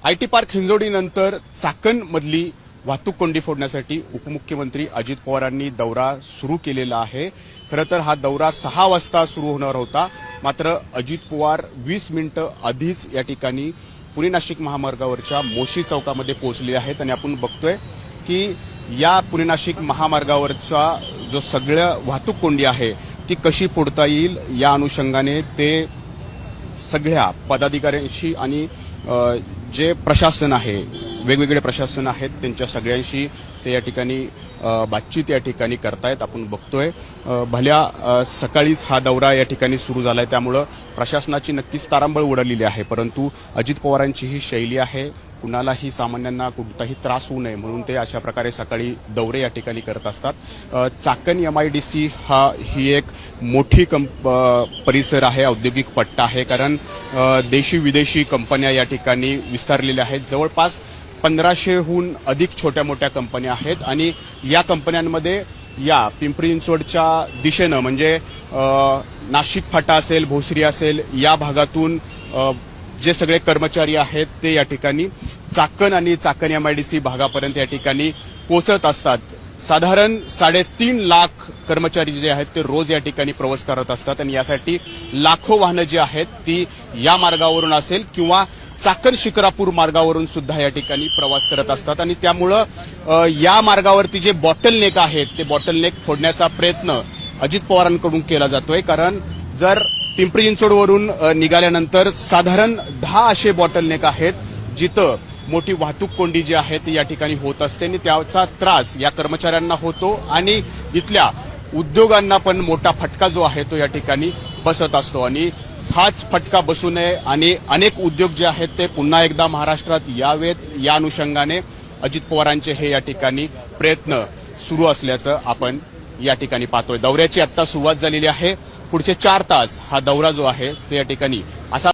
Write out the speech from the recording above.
IT park हिंजवडीनंतर चाकणमधली वाहतूक कोंडी फोडण्यासाठी उपमुख्यमंत्री अजित पवारांनी दौरा सुरू केलेला आहे। खरं तर हा दौरा 6 वाजता सुरू होणार होता, मात्र अजित पवार 20 मिनिटं आधीच या ठिकाणी पुणे नाशिक महामार्गावरच्या मोशी चौकामध्ये पोहोचले आहेत आणि आपण बघतोय की या पुणे नाशिक महामार्गावरचा जो सगळ्या वाहतूक कोंडी आहे ती कशी फोडता येईल या अनुषंगाने ते सगळ्या पदाधिकाऱ्यांशी आणि जे प्रशासन आहे, वेगवेगळे प्रशासन आहेत, त्यांच्या सगळ्यांशी ते या ठिकाणी बातचीत या ठिकाणी करतायत। आपण बघतोय भल्या सकाळीच हा दौरा या ठिकाणी सुरू झालाय, त्यामुळे प्रशासनाची नक्कीच तारांबळ उडालेली आहे। परंतु अजित पवारांची ही शैली आहे, कुणालाही सामान्यांना कोणताही त्रास होऊ नये म्हणून ते अशा प्रकारे सकाळी दौरे या ठिकाणी करत असतात। चाकण MIDC ही एक मोठी परिसर आहे, औद्योगिक पट्टा आहे, कारण देशी विदेशी कंपन्या या ठिकाणी विस्तारलेल्या आहेत। जवळपास 1500हून अधिक छोट्या मोठ्या कंपन्या आहेत आणि या कंपन्यांमध्ये या पिंपरी चिंचवडच्या दिशेनं म्हणजे नाशिक फाटा असेल, भोसरी असेल, या भागातून जे सगळे कर्मचारी आहेत ते या ठिकाणी चाकण आणि चाकण MIDC भागापर्यंत या ठिकाणी पोहोचत असतात। साधारण 3.5 लाख कर्मचारी जे आहेत ते रोज या ठिकाणी प्रवास करत असतात आणि यासाठी लाखो वाहनं जी आहेत ती या मार्गावरून असेल किंवा चाकण शिक्रापूर मार्गावरून सुद्धा या ठिकाणी प्रवास करत असतात आणि त्यामुळं या मार्गावरती जे बॉटलनेक आहेत ते बॉटलनेक फोडण्याचा प्रयत्न अजित पवारांकडून केला जातोय। कारण जर पिंपरी चिंचवडवरून निघाल्यानंतर साधारण 10 असे बॉटलनेक आहेत जिथं मोठी वाहतूक कोंडी जी आहे ती या ठिकाणी होत असते आणि त्याचा त्रास या कर्मचाऱ्यांना होतो आणि इथल्या उद्योगांना पण मोठा फटका जो आहे तो या ठिकाणी बसत असतो आणि हाच फटका बसू नये आणि अनेक उद्योग जे आहेत ते पुन्हा एकदा महाराष्ट्रात यावेत या अनुषंगाने अजित पवारांचे हे या ठिकाणी प्रयत्न सुरू असल्याचं आपण या ठिकाणी पाहतोय। दौऱ्याची आता सुरुवात झालेली आहे, पुढचे 4 तास हा दौरा जो आहे तो या ठिकाणी असा